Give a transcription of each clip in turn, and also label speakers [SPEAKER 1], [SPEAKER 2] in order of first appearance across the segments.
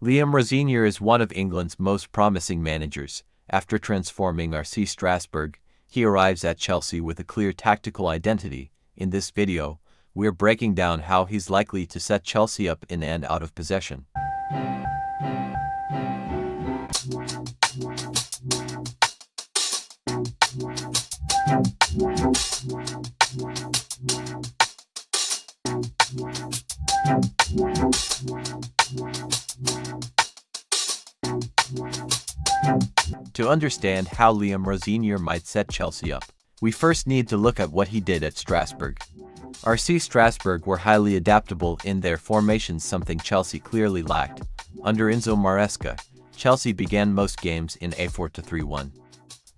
[SPEAKER 1] Liam Roseniro is one of England's most promising managers. After transforming RC Strasbourg, he arrives at Chelsea with a clear tactical identity. In this video, we're breaking down how he's likely to set Chelsea up in and out of possession. To understand how Liam Roseniro might set Chelsea up, we first need to look at what he did at Strasbourg. RC Strasbourg were highly adaptable in their formations, something Chelsea clearly lacked. Under Enzo Maresca, Chelsea began most games in a 4-3-1.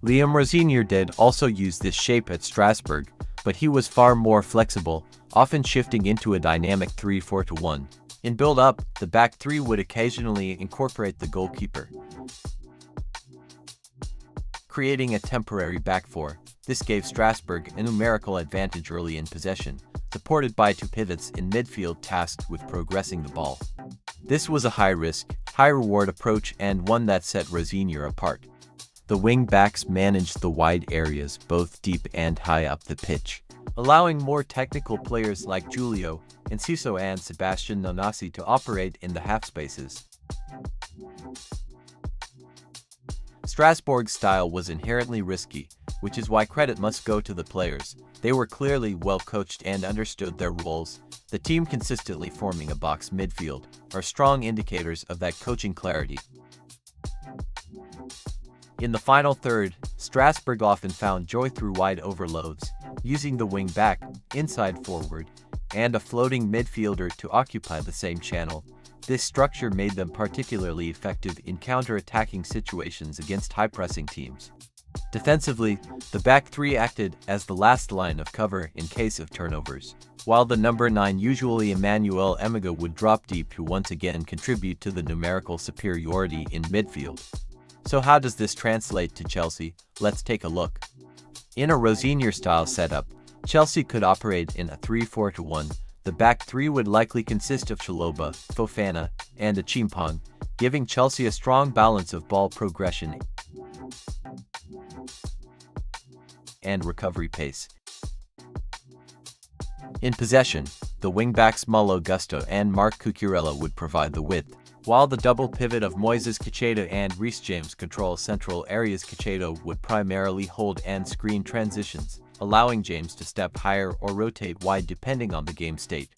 [SPEAKER 1] Liam Roseniro did also use this shape at Strasbourg, but he was far more flexible, often shifting into a dynamic 3-4-1. In build-up, the back three would occasionally incorporate the goalkeeper, creating a temporary back four. This gave Strasbourg a numerical advantage early in possession, supported by two pivots in midfield tasked with progressing the ball. This was a high-risk, high-reward approach and one that set Roseniro apart. The wing-backs managed the wide areas both deep and high up the pitch, allowing more technical players like Julio, Enciso and Sebastian Nanasi to operate in the half-spaces. Strasbourg's style was inherently risky, which is why credit must go to the players. They were clearly well coached and understood their roles. The team consistently forming a box midfield are strong indicators of that coaching clarity. In the final third, Strasbourg often found joy through wide overloads, using the wing back, inside forward, and a floating midfielder to occupy the same channel. This structure made them particularly effective in counter-attacking situations against high-pressing teams. Defensively, the back three acted as the last line of cover in case of turnovers, while the number 9, usually Emmanuel Emega, would drop deep to once again contribute to the numerical superiority in midfield. So how does this translate to Chelsea? Let's take a look. In a Roseniro-style setup, Chelsea could operate in a 3-4-1. The back three would likely consist of Chalobah, Fofana, and Achimpong, giving Chelsea a strong balance of ball progression and recovery pace. In possession, the wing-backs Malo Gusto and Marc Cucurella would provide the width, while the double pivot of Moises Caicedo and Reece James control central areas. Caicedo would primarily hold and screen transitions, allowing James to step higher or rotate wide depending on the game state.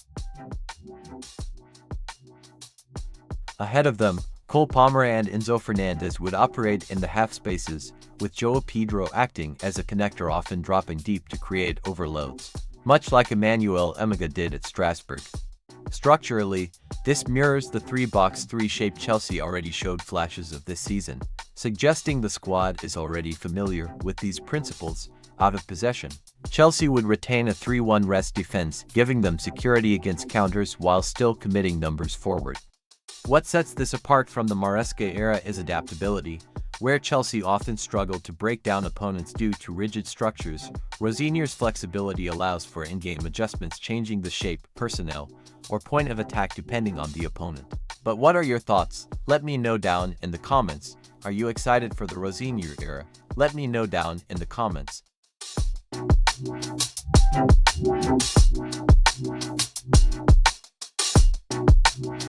[SPEAKER 1] Ahead of them, Cole Palmer and Enzo Fernandez would operate in the half spaces, with Joao Pedro acting as a connector, often dropping deep to create overloads, much like Emmanuel Emega did at Strasbourg. Structurally, this mirrors the 3-box-3 shape Chelsea already showed flashes of this season, suggesting the squad is already familiar with these principles. Out of possession, Chelsea would retain a 3-1 rest defense, giving them security against counters while still committing numbers forward. What sets this apart from the Maresca era is adaptability. Where Chelsea often struggled to break down opponents due to rigid structures, Roseniri's flexibility allows for in-game adjustments, changing the shape, personnel, or point of attack depending on the opponent. But what are your thoughts? Let me know down in the comments. Are you excited for the Roseniro era? Let me know down in the comments.